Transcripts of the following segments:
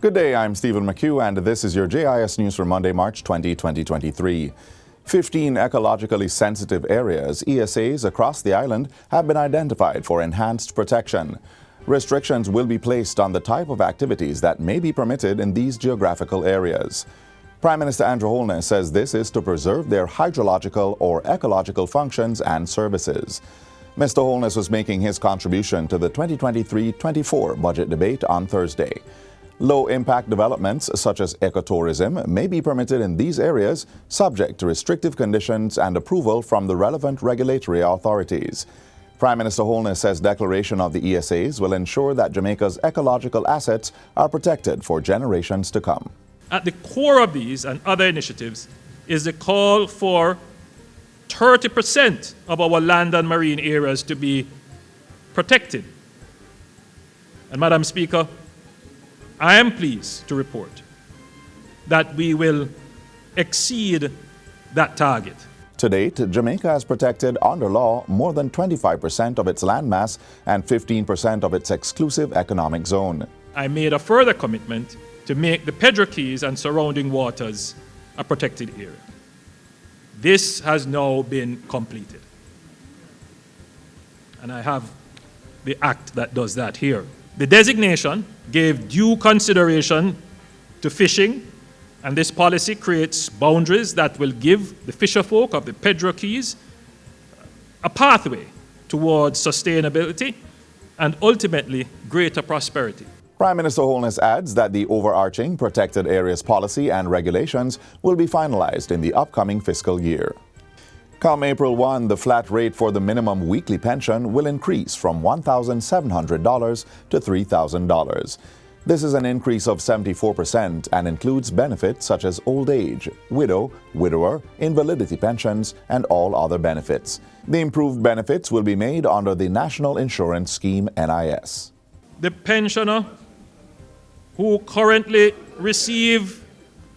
Good day, I'm Stephen McHugh, and this is your JIS News for Monday, March 20, 2023. 15 ecologically sensitive areas, ESAs, across the island have been identified for enhanced protection. Restrictions will be placed on the type of activities that may be permitted in these geographical areas. Prime Minister Andrew Holness says this is to preserve their hydrological or ecological functions and services. Mr. Holness was making his contribution to the 2023-24 budget debate on Thursday. Low-impact developments such as ecotourism may be permitted in these areas, subject to restrictive conditions and approval from the relevant regulatory authorities. Prime Minister Holness says declaration of the ESAs will ensure that Jamaica's ecological assets are protected for generations to come. At the core of these and other initiatives is the call for 30% of our land and marine areas to be protected. And Madam Speaker, I am pleased to report that we will exceed that target. To date, Jamaica has protected under law more than 25% of its landmass and 15% of its exclusive economic zone. I made a further commitment to make the Pedro Keys and surrounding waters a protected area. This has now been completed. And I have the act that does that here. The designation gave due consideration to fishing, and this policy creates boundaries that will give the fisherfolk of the Pedro Keys a pathway towards sustainability and ultimately greater prosperity. Prime Minister Holness adds that the overarching protected areas policy and regulations will be finalized in the upcoming fiscal year. Come April 1, the flat rate for the minimum weekly pension will increase from $1,700 to $3,000. This is an increase of 74% and includes benefits such as old age, widow, widower, invalidity pensions, and all other benefits. The improved benefits will be made under the National Insurance Scheme NIS. The pensioner who currently receive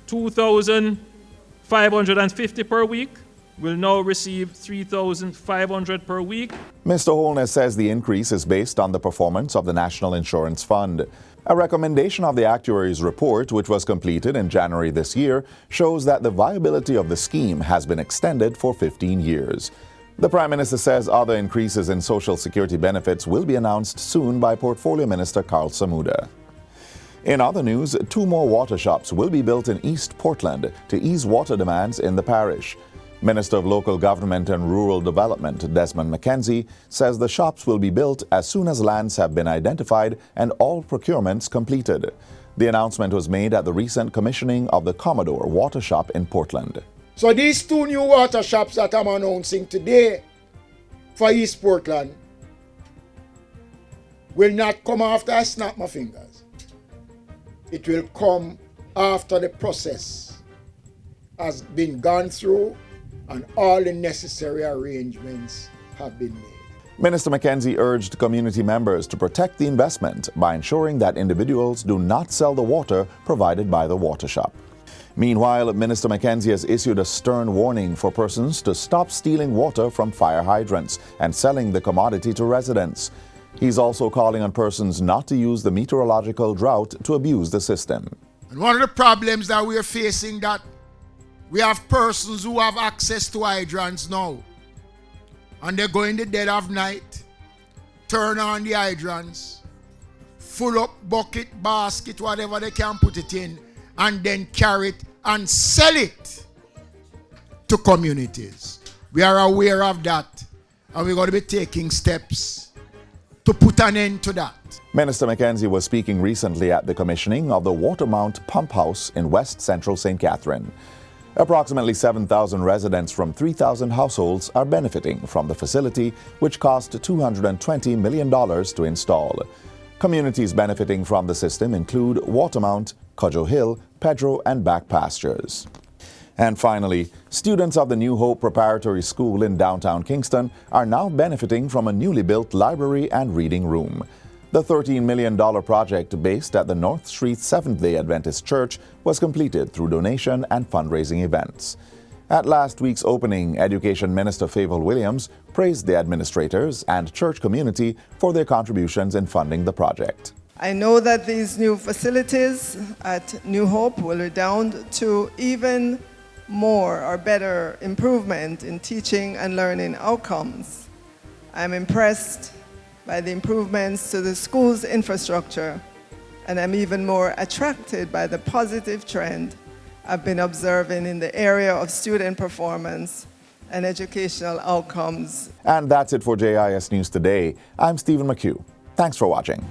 $2,550 per week will now receive $3,500 per week. Mr. Holness says the increase is based on the performance of the National Insurance Fund. A recommendation of the actuary's report, which was completed in January this year, shows that the viability of the scheme has been extended for 15 years. The Prime Minister says other increases in Social Security benefits will be announced soon by Portfolio Minister Carl Samuda. In other news, 2 more water shops will be built in East Portland to ease water demands in the parish. Minister of Local Government and Rural Development Desmond McKenzie says the shops will be built as soon as lands have been identified and all procurements completed. The announcement was made at the recent commissioning of the Commodore Water Shop in Portland. So these 2 new water shops that I'm announcing today for East Portland will not come after I snap my fingers. It will come after the process has been gone through and all the necessary arrangements have been made. Minister McKenzie urged community members to protect the investment by ensuring that individuals do not sell the water provided by the water shop. Meanwhile, Minister McKenzie has issued a stern warning for persons to stop stealing water from fire hydrants and selling the commodity to residents. He's also calling on persons not to use the meteorological drought to abuse the system. And one of the problems that we are facing that we have persons who have access to hydrants now, and they go in the dead of night, turn on the hydrants, full up bucket, basket, whatever they can put it in, and then carry it and sell it to communities. We are aware of that, and we're going to be taking steps to put an end to that. Minister McKenzie was speaking recently at the commissioning of the Watermount Pump House in West Central St. Catherine. Approximately 7,000 residents from 3,000 households are benefiting from the facility, which cost $220 million to install. Communities benefiting from the system include Watermount, Cudjoe Hill, Pedro, and Back Pastures. And finally, students of the New Hope Preparatory School in downtown Kingston are now benefiting from a newly built library and reading room. The $13 million project based at the North Street Seventh-day Adventist Church was completed through donation and fundraising events. At last week's opening, Education Minister Favour Williams praised the administrators and church community for their contributions in funding the project. I know that these new facilities at New Hope will redound to even more or better improvement in teaching and learning outcomes. I'm impressed by the improvements to the school's infrastructure, and I'm even more attracted by the positive trend I've been observing in the area of student performance and educational outcomes. And that's it for JIS News Today. I'm Stephen McHugh. Thanks for watching.